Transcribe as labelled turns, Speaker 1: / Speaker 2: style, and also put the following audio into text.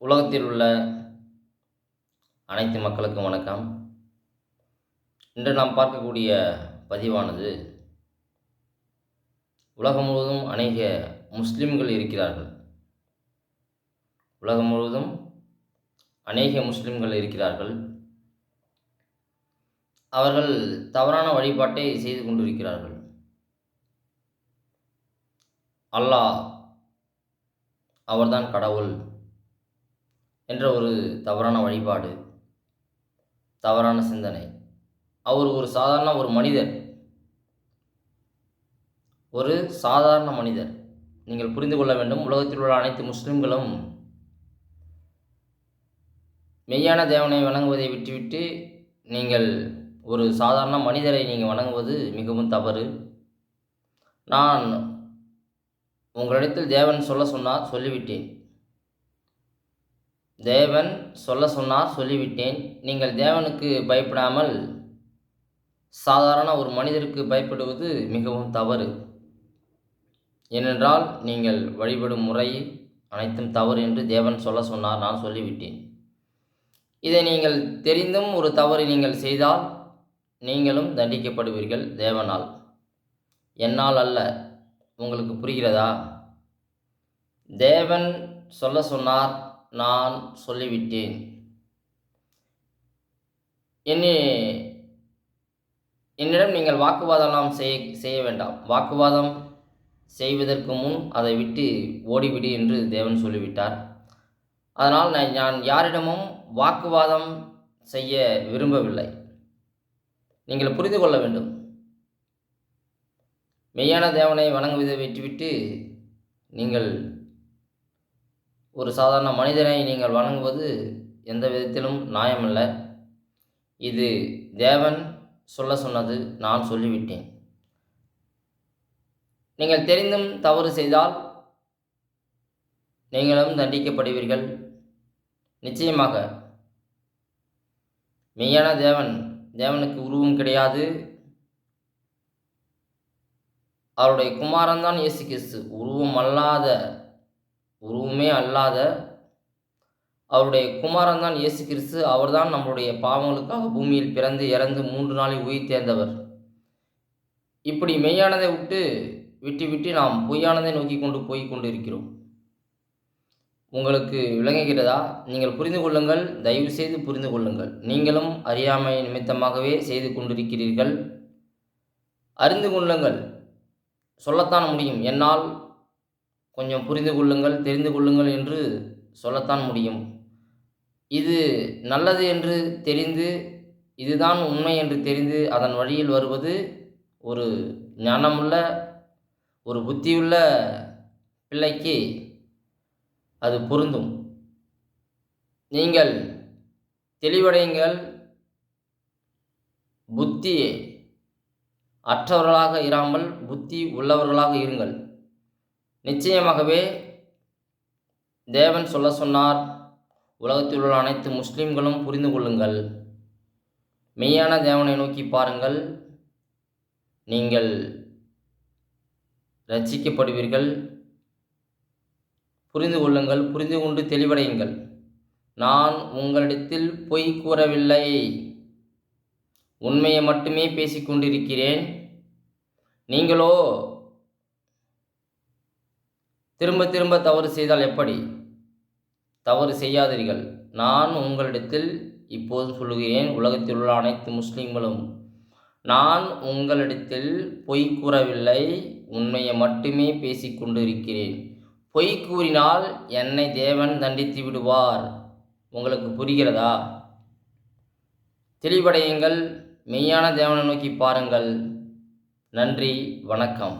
Speaker 1: உலகத்தில் உள்ள அனைத்து மக்களுக்கும் வணக்கம். இன்று நாம் பார்க்கக்கூடிய பதிவானது, உலகம் முழுவதும் அநேக முஸ்லிம்கள் இருக்கிறார்கள். உலகம் முழுவதும் அநேக முஸ்லிம்கள் இருக்கிறார்கள். அவர்கள் தவறான வழிபாட்டை செய்து கொண்டிருக்கிறார்கள். அல்லாஹ் அவர்தான் கடவுள் என்ற ஒரு தவறான வழிபாடு, தவறான சிந்தனை. அவர் ஒரு சாதாரண மனிதர். நீங்கள் புரிந்து கொள்ள வேண்டும், உலகத்தில் உள்ள அனைத்து முஸ்லிம்களும் மெய்யான தேவனை வணங்குவதை விட்டுவிட்டு நீங்கள் ஒரு சாதாரண மனிதரை நீங்கள் வணங்குவது மிகவும் தவறு. நான் உங்களிடத்தில் தேவன் சொல்ல சொன்னார், சொல்லிவிட்டேன். தேவன் சொல்ல சொன்னார், சொல்லிவிட்டேன். நீங்கள் தேவனுக்கு பயப்படாமல் சாதாரண ஒரு மனிதருக்கு பயப்படுவது மிகவும் தவறு. ஏனென்றால் நீங்கள் வழிபடும் முறை அனைத்தும் தவறு என்று தேவன் சொல்ல சொன்னார், நான் சொல்லிவிட்டேன். இதை நீங்கள் தெரிந்தும் ஒரு தவறு நீங்கள் செய்தால் நீங்களும் தண்டிக்கப்படுவீர்கள் தேவனால், என்னால் அல்ல. உங்களுக்கு புரிகிறதா? தேவன் சொல்ல சொன்னார், நான் சொல்லிவிட்டேன். என்னிடம் நீங்கள் வாக்குவாதம் செய்ய வேண்டாம். வாக்குவாதம் செய்வதற்கு முன் அதை விட்டு ஓடிவிடு என்று தேவன் சொல்லிவிட்டார். அதனால் நான் யாரிடமும் வாக்குவாதம் செய்ய விரும்பவில்லை. நீங்கள் புரிந்து கொள்ள வேண்டும், மெய்யான தேவனை வணங்குவதை விட்டுவிட்டு நீங்கள் ஒரு சாதாரண மனிதனை நீங்கள் வணங்குவது எந்த விதத்திலும் நியாயமல்ல. இது தேவன் சொல்ல சொன்னது, நான் சொல்லிவிட்டேன். நீங்கள் தெரிந்தும் தவறு செய்தால் நீங்களும் தண்டிக்கப்படுவீர்கள் நிச்சயமாக. மெய்யான தேவனுக்கு உருவம் கிடையாது. அவருடைய குமாரன் தான் இயேசு கிறிஸ்து. உருவமே அல்லாத அவருடைய குமாரன் தான் இயேசு கிறிஸ்து. அவர்தான் நம்முடைய பாவங்களுக்காக பூமியில் பிறந்து இறந்து 3 நாளில் உயிர் தேர்ந்தவர். இப்படி மெய்யானதை விட்டு நாம் பொய்யானதை நோக்கி போய் கொண்டிருக்கிறோம். உங்களுக்கு விளங்குகிறதா? நீங்கள் புரிந்து கொள்ளுங்கள், தயவு செய்து புரிந்து கொள்ளுங்கள். நீங்களும் அறியாமை நிமித்தமாகவே செய்து கொண்டிருக்கிறீர்கள். அறிந்து கொள்ளுங்கள். சொல்லத்தான் முடியும், என்னால் கொஞ்சம் புரிந்து கொள்ளுங்கள், தெரிந்து கொள்ளுங்கள் என்று சொல்லத்தான் முடியும். இது நல்லது என்று தெரிந்து, இதுதான் உண்மை என்று தெரிந்து அதன் வழியில் வருவது ஒரு ஞானமுள்ள, ஒரு புத்தியுள்ள பிள்ளைக்கு அது பொருந்தும். நீங்கள் தெளிவடையுங்கள். புத்தி அற்றவர்களாக இராமல் புத்தி உள்ளவர்களாக இருங்கள். நிச்சயமாகவே தேவன் சொல்ல சொன்னார். உலகத்தில் உள்ள அனைத்து முஸ்லிம்களும் புரிந்து கொள்ளுங்கள். மெய்யான தேவனை நோக்கி பாருங்கள், நீங்கள் ரட்சிக்கப்படுவீர்கள். புரிந்து கொள்ளுங்கள், புரிந்து கொண்டு தெளிவடையுங்கள். நான் உங்களிடத்தில் பொய் கூறவில்லை, உண்மையை மட்டுமே பேசிக்கொண்டிருக்கிறேன். நீங்களோ திரும்ப திரும்ப தவறு செய்தால் எப்படி? தவறு செய்யாதீர்கள். நான் உங்களிடத்தில் இப்போது சொல்லுகிறேன், உலகத்தில் உள்ள அனைத்து முஸ்லிம்களும், நான் உங்களிடத்தில் பொய் கூறவில்லை, உண்மையை மட்டுமே பேசிக்கொண்டிருக்கிறேன். பொய் கூறினால் என்னை தேவன் தண்டித்து விடுவார். உங்களுக்கு புரிகிறதா? தெளிவடையுங்கள். மெய்யான தேவனை நோக்கி பாருங்கள். நன்றி, வணக்கம்.